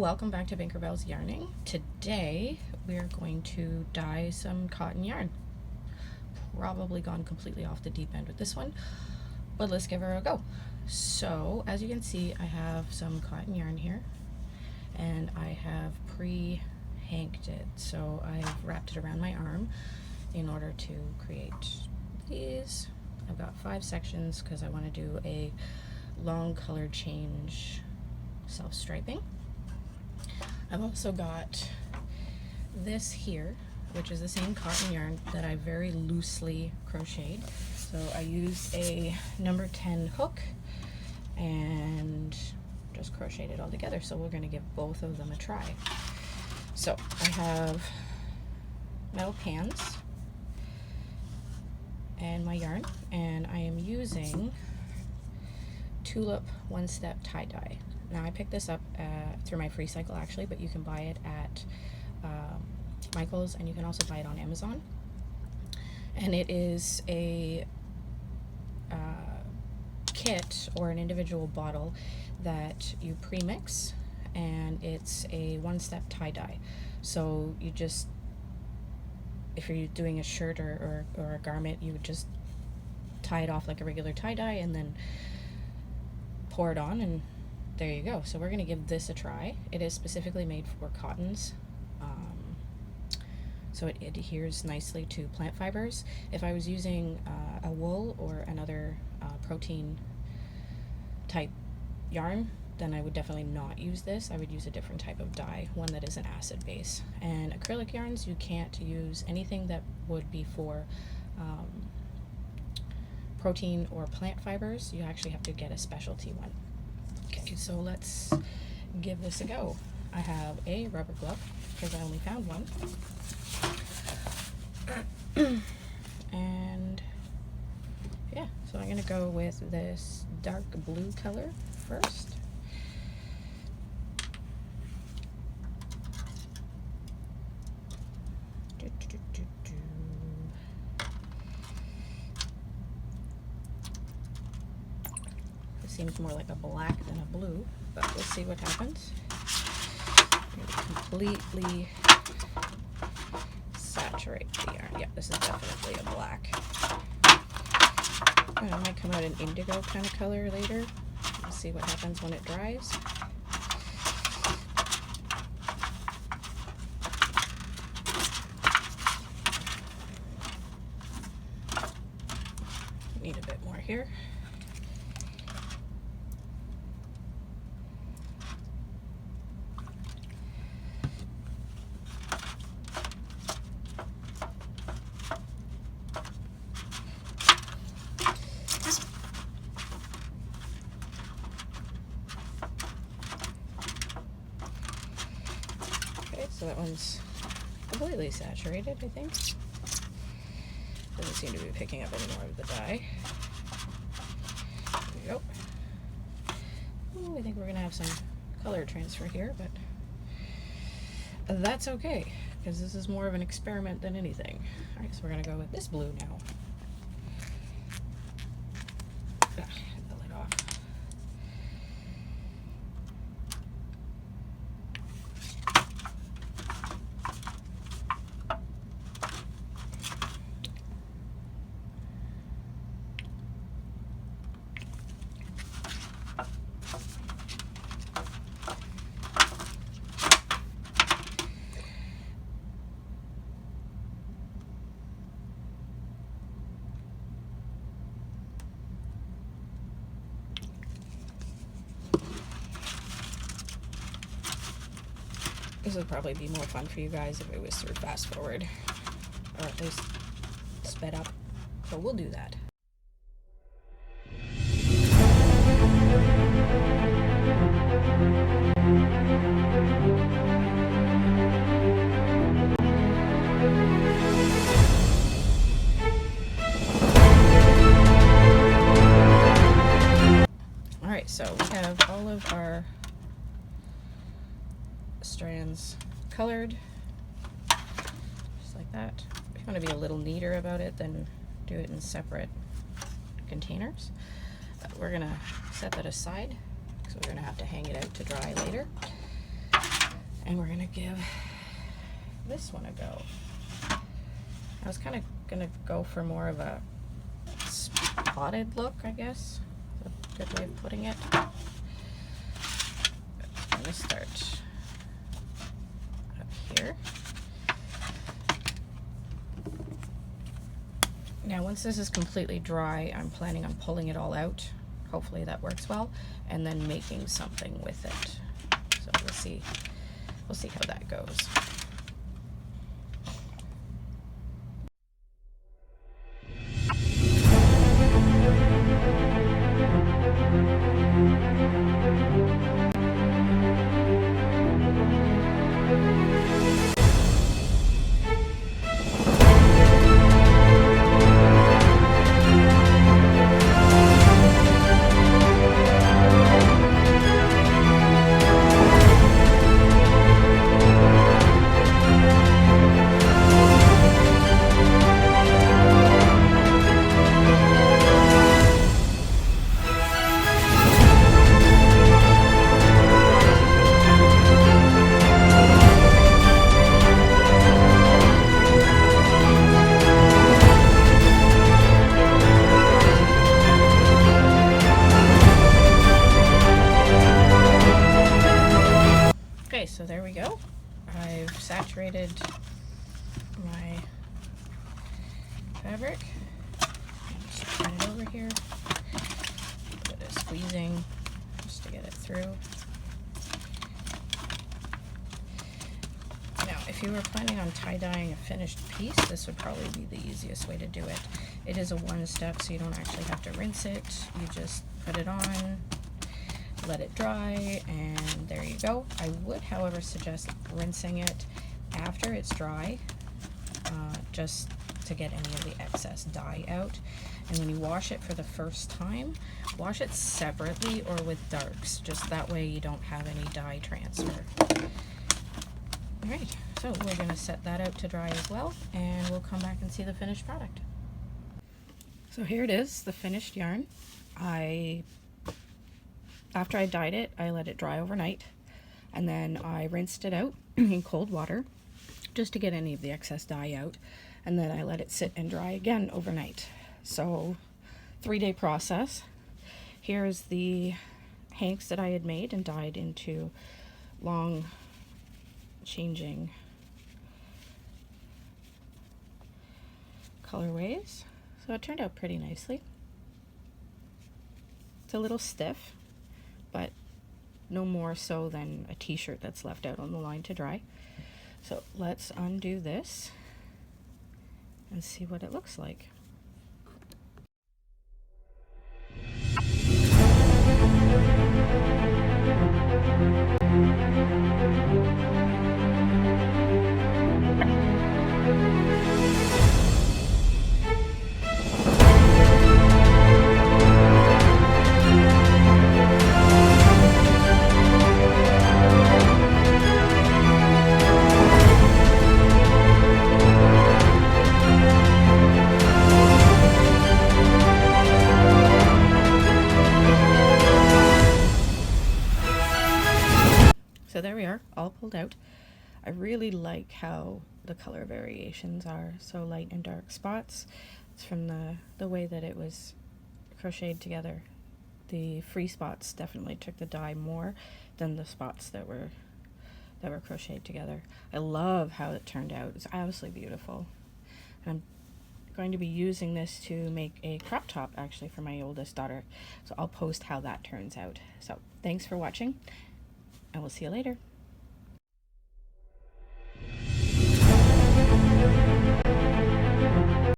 Welcome back to Binkerbelle's Yarning. Today we're going to dye some cotton yarn. Probably gone completely off the deep end with this one, but let's give her a go. So as you can see, I have some cotton yarn here and I have pre-hanked it. So I've wrapped it around my arm in order to create these. I've got 5 sections because I want to do a long color change self-striping. I've also got this here, which is the same cotton yarn that I very loosely crocheted. So I used a number 10 hook and just crocheted it all together. So we're going to give both of them a try. So I have metal pans and my yarn, and I am using Tulip one-step tie-dye. Now I picked this up through my free cycle actually, but you can buy it at Michael's, and you can also buy it on Amazon. And it is a kit or an individual bottle that you pre-mix, and it's a one-step tie-dye. So you just, if you're doing a shirt or a garment, you would just tie it off like a regular tie-dye and then pour it on, and there you go. So we're going to give this a try. It is specifically made for cottons, so it adheres nicely to plant fibers. If I was using a wool or another protein type yarn, then I would definitely not use this. I would use a different type of dye, one that is an acid base. And acrylic yarns, you can't use anything that would be for protein or plant fibers. You actually have to get a specialty one. Okay, so let's give this a go. I have a rubber glove because I only found one. And yeah, so I'm gonna go with this dark blue color first. Seems more like a black than a blue, but we'll see what happens. Completely saturate the yarn. Yeah, this is definitely a black. It might come out an indigo kind of color later. We'll see what happens when it dries. Need a bit more here. So that one's completely saturated, I think. Doesn't seem to be picking up any more of the dye. There we go. Ooh, I think we're gonna have some color transfer here, but that's okay, because this is more of an experiment than anything. All right, so we're gonna go with this blue now. The lid off. This would probably be more fun for you guys if it was through fast forward, or at least sped up, so we'll do that. Alright, so we have all of our strands colored, just like that. If you want to be a little neater about it, then do it in separate containers. But we're gonna set that aside because we're gonna have to hang it out to dry later. And we're gonna give this one a go. I was kind of gonna go for more of a spotted look, I guess. That's a good way of putting it. I'm gonna start up here. Now, once this is completely dry, I'm planning on pulling it all out. Hopefully that works well, and then making something with it. So we'll see how that goes. Okay, so there we go. I've saturated my fabric. Just turn it over here. A bit of squeezing just to get it through. Now, if you were planning on tie-dyeing a finished piece, this would probably be the easiest way to do it. It is a one-step, so you don't actually have to rinse it. You just put it on, let it dry, and there you go. I would, however, suggest rinsing it after it's dry, just to get any of the excess dye out. And when you wash it for the first time, wash it separately or with darks, just that way you don't have any dye transfer. Alright, so we're going to set that out to dry as well, and we'll come back and see the finished product. So here it is, the finished yarn. After I dyed it, I let it dry overnight, and then I rinsed it out in cold water just to get any of the excess dye out, and then I let it sit and dry again overnight. So 3-day process. Here's the hanks that I had made and dyed into long changing colorways. So it turned out pretty nicely. It's a little stiff, but no more so than a t-shirt that's left out on the line to dry. So let's undo this and see what it looks like. So there we are, all pulled out. I really like how the color variations are, so light and dark spots. It's from the way that it was crocheted together. The free spots definitely took the dye more than the spots that were crocheted together. I love how it turned out. It's absolutely beautiful. And I'm going to be using this to make a crop top actually for my oldest daughter. So I'll post how that turns out. So thanks for watching, and we'll see you later.